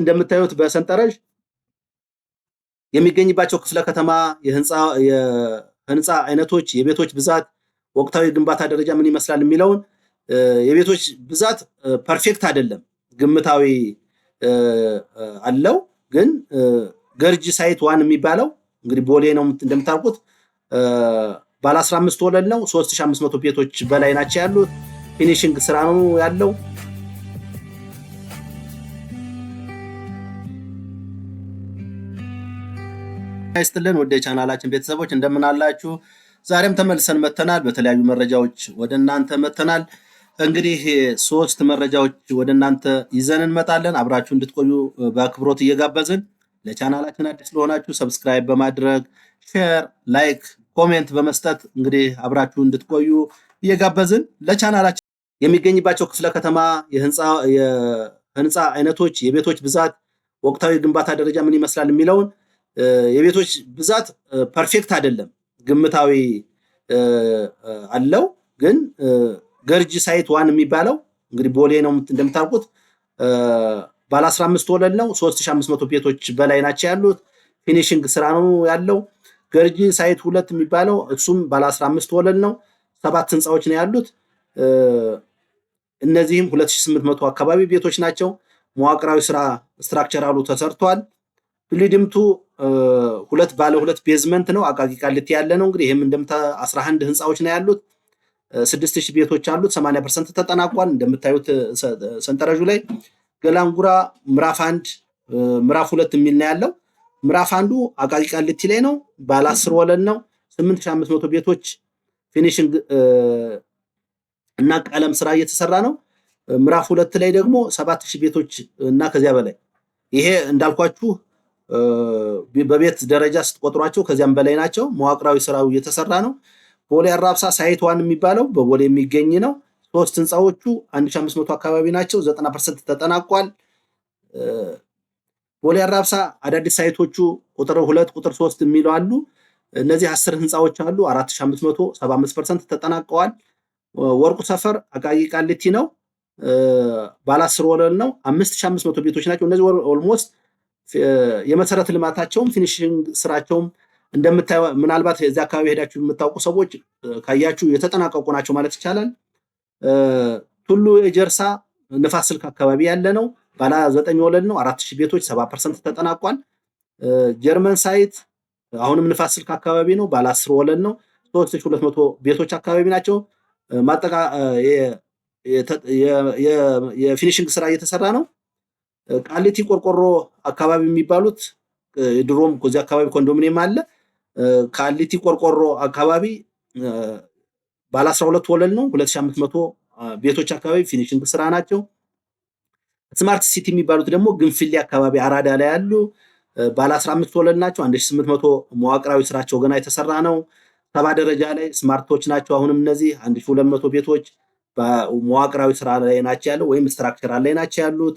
እንደምታዩት በሰንጠረዥ የሚገኝባቸው ክፍለ ከተማ የህንፃ አይነቶች፣ የቤቶች ብዛት፣ ወቅታዊ ግንባታ ደረጃ ምን ይመስላል የሚለውን የቤቶች ብዛት ፐርፌክት አይደለም፣ ግምታዊ አለው። ግን ገርጂ ሳይት ዋን የሚባለው እንግዲህ ቦሌ ነው እንደምታውቁት ባለ 15 ወለል ነው። 3500 ቤቶች በላይ ናቸው ያሉት። ፊኒሽንግ ስራ ነው ያለው። ይስጥልን ወደ ቻናላችን ቤተሰቦች እንደምን አላችሁ? ዛሬም ተመልሰን መተናል። በተለያዩ መረጃዎች ወደ እናንተ መተናል። እንግዲህ 3 መረጃዎች ወደ እናንተ ይዘን እንመጣለን። አብራችሁ እንድትቆዩ በአክብሮት እየጋበዝን ለቻናላችን አዲስ ስለሆናችሁ ሰብስክራይብ በማድረግ ሼር፣ ላይክ፣ ኮሜንት በመስጠት እንግዲህ አብራችሁ እንድትቆዩ እየጋበዝን ለቻናላችን የሚገኝባቸው ክፍለ ከተማ የህንፃ አይነቶች፣ የቤቶች ብዛት፣ ወቅታዊ ግንባታ ደረጃ ምን ይመስላል የሚለውን የቤቶች ብዛት ፐርፌክት አይደለም፣ ግምታዊ አለው። ግን ገርጂ ሳይት ዋን የሚባለው እንግዲህ ቦሌ ነው እንደምታውቁት ባለ 15 ወለል ነው። 3500 ቤቶች በላይ ናቸው ያሉት። ፊኒሽንግ ስራ ነው ያለው። ገርጂ ሳይት 2 የሚባለው እሱም ባለ 15 ወለል ነው። 7 ህንፃዎች ነው ያሉት። እነዚህም 2800 አካባቢ ቤቶች ናቸው። መዋቅራዊ ስራ ስትራክቸራሉ ተሰርቷል። ቢልዲንግቱ 2 ባለ 2 ቤዝመንት ነው። አቃቂ ቃሊቲ ያለ ነው። እንግዲህ ይሄም እንደምታ 11 ህንፃዎች ነው ያሉት። 6000 ቤቶች አሉት። 80% ተጠናቋል። እንደምታዩት ሰንጠረዡ ላይ ገላንጉራ ምዕራፍ 1 ምዕራፍ 2 የሚል ነው ያለው። ምዕራፍ 1 አቃቂ ቃሊቲ ላይ ነው። ባለ 10 ወለል ነው። 8500 ቤቶች ፊኒሽንግ እና ቀለም ስራ እየተሰራ ነው። ምዕራፍ 2 ላይ ደግሞ 7000 ቤቶች እና ከዚያ በላይ ይሄ እንዳልኳችሁ በቤት ደረጃ ስትቆጥሯቸው ከዚያም በላይ ናቸው። መዋቅራዊ ስራው እየተሰራ ነው። ቦሌ አራብሳ ሳይት ዋን የሚባለው በቦሌ የሚገኝ ነው። 3 ህንፃዎቹ 1500 አካባቢ ናቸው። 90% ተጠናቋል። ቦሌ አራብሳ አዳዲስ ሳይቶቹ ቁጥር 2 ቁጥር 3 የሚለው አሉ። እነዚህ 10 ህንፃዎች አሉ። 4500 75% ተጠናቀዋል። ወርቁ ሰፈር አቃቂ ቃሊቲ ነው። ባለ 10 ወለል ነው። 5500 ቤቶች ናቸው። እነዚህ ኦልሞስት የመሰረተ ልማታቸውም ፊኒሽንግ ስራቸውም እንደምታዩ ምናልባት እዚህ አካባቢ ሄዳችሁ የምታውቁ ሰዎች ካያችሁ የተጠናቀቁ ናቸው ማለት ይቻላል። ቱሉ የጀርሳ ንፋስ ስልክ አካባቢ ያለ ነው። ባለ 9 ወለል ነው። 4000 ቤቶች 70% ተጠናቋል። ጀርመን ሳይት አሁንም ንፋስ ስልክ አካባቢ ነው። ባለ 10 ወለል ነው። 3200 ቤቶች አካባቢ ናቸው። የፊኒሽንግ ስራ እየተሰራ ነው። ቃሊቲ ቆርቆሮ አካባቢ የሚባሉት ድሮም ከዚህ አካባቢ ኮንዶሚኒየም አለ። ቃሊቲ ቆርቆሮ አካባቢ ባለ 12 ወለል ነው። 2500 ቤቶች አካባቢ ፊኒሽንግ ስራ ናቸው። ስማርት ሲቲ የሚባሉት ደግሞ ግንፍሌ አካባቢ አራዳ ላይ ያሉ ባለ 15 ወለል ናቸው። 1800 መዋቅራዊ ስራቸው ገና የተሰራ ነው። 7 ደረጃ ላይ ስማርቶች ናቸው። አሁንም እነዚህ 1200 ቤቶች በመዋቅራዊ ስራ ላይ ናቸው ያለው ወይም ስትራክቸራል ላይ ናቸው ያሉት።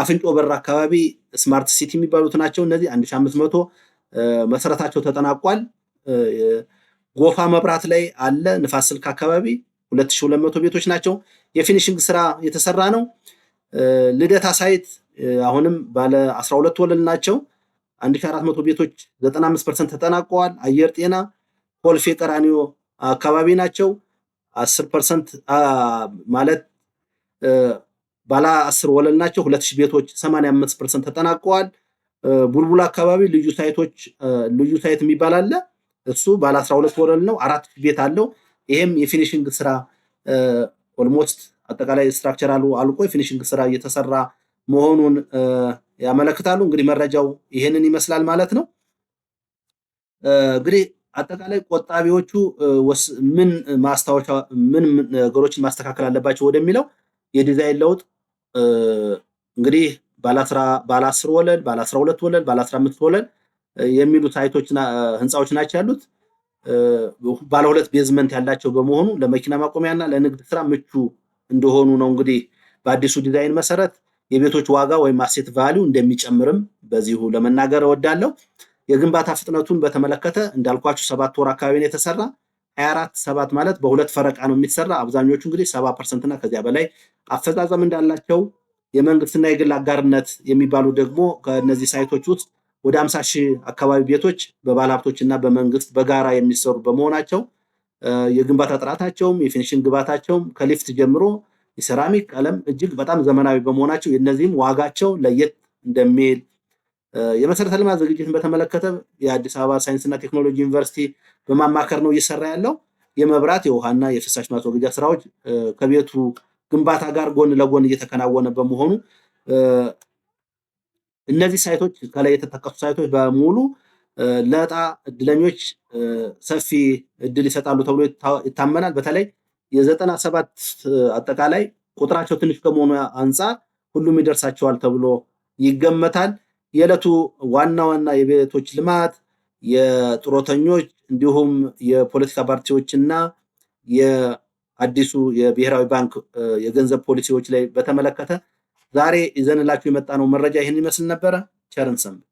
አፍንጮ በር አካባቢ ስማርት ሲቲ የሚባሉት ናቸው። እነዚህ 1500 መሰረታቸው ተጠናቋል። ጎፋ መብራት ላይ አለ። ንፋስ ስልክ አካባቢ 2200 ቤቶች ናቸው። የፊኒሽንግ ስራ የተሰራ ነው። ልደታ ሳይት አሁንም ባለ 12 ወለል ናቸው። 1400 ቤቶች 95% ተጠናቀዋል። አየር ጤና ኮልፌ ቀራኒዮ አካባቢ ናቸው። 10% ማለት ባለ 10 ወለል ናቸው። 2000 ቤቶች 85% ተጠናቀዋል። ቡልቡላ አካባቢ ልዩ ሳይት የሚባል አለ። እሱ ባለ 12 ወለል ነው። 4000 ቤት አለው። ይሄም የፊኒሽንግ ስራ ኦልሞስት አጠቃላይ ስትራክቸራሉ አልቆ የፊኒሽንግ ስራ እየተሰራ መሆኑን ያመለክታሉ። እንግዲህ መረጃው ይሄንን ይመስላል ማለት ነው። እንግዲህ አጠቃላይ ቆጣቢዎቹ ምን ነገሮችን ማስተካከል አለባቸው ወደሚለው የዲዛይን ለውጥ እንግዲህ ባለ 10 ወለል፣ ባለ 12 ወለል፣ ባለ 15 ወለል የሚሉ ሳይቶችና ህንፃዎች ናቸው ያሉት። ባለ 2 ቤዝመንት ያላቸው በመሆኑ ለመኪና ማቆሚያና ለንግድ ስራ ምቹ እንደሆኑ ነው። እንግዲህ በአዲሱ ዲዛይን መሰረት የቤቶች ዋጋ ወይም አሴት ቫልዩ እንደሚጨምርም በዚሁ ለመናገር እወዳለሁ። የግንባታ ፍጥነቱን በተመለከተ እንዳልኳችሁ 7 ወር አካባቢ ነው የተሰራ። 24/7 ማለት በሁለት ፈረቃ ነው የሚሰራ። አብዛኞቹ እንግዲህ 70% እና ከዚያ በላይ አፈጻጸም እንዳላቸው የመንግስትና የግል አጋርነት የሚባሉ ደግሞ ከነዚህ ሳይቶች ውስጥ ወደ 50,000 አካባቢ ቤቶች በባለሀብቶችና በመንግስት በጋራ የሚሰሩ በመሆናቸው የግንባታ ጥራታቸውም የፊኒሽንግ ግባታቸውም ከሊፍት ጀምሮ የሴራሚክ ቀለም እጅግ በጣም ዘመናዊ በመሆናቸው የነዚህም ዋጋቸው ለየት እንደሚል የመሰረተ ልማት ዝግጅትን በተመለከተ የአዲስ አበባ ሳይንስና ቴክኖሎጂ ዩኒቨርሲቲ በማማከር ነው እየሰራ ያለው። የመብራት የውሃና የፍሳሽ ማስወገጃ ስራዎች ከቤቱ ግንባታ ጋር ጎን ለጎን እየተከናወነ በመሆኑ እነዚህ ሳይቶች ከላይ የተጠቀሱ ሳይቶች በሙሉ ለዕጣ እድለኞች ሰፊ እድል ይሰጣሉ ተብሎ ይታመናል። በተለይ የ97 አጠቃላይ ቁጥራቸው ትንሽ ከመሆኑ አንጻር ሁሉም ይደርሳቸዋል ተብሎ ይገመታል። የዕለቱ ዋና ዋና የቤቶች ልማት የጡረተኞች እንዲሁም የፖለቲካ ፓርቲዎችና የአዲሱ የብሔራዊ ባንክ የገንዘብ ፖሊሲዎች ላይ በተመለከተ ዛሬ ይዘንላችሁ የመጣነው መረጃ ይህን ይመስል ነበረ። ቸርን ሰንብት።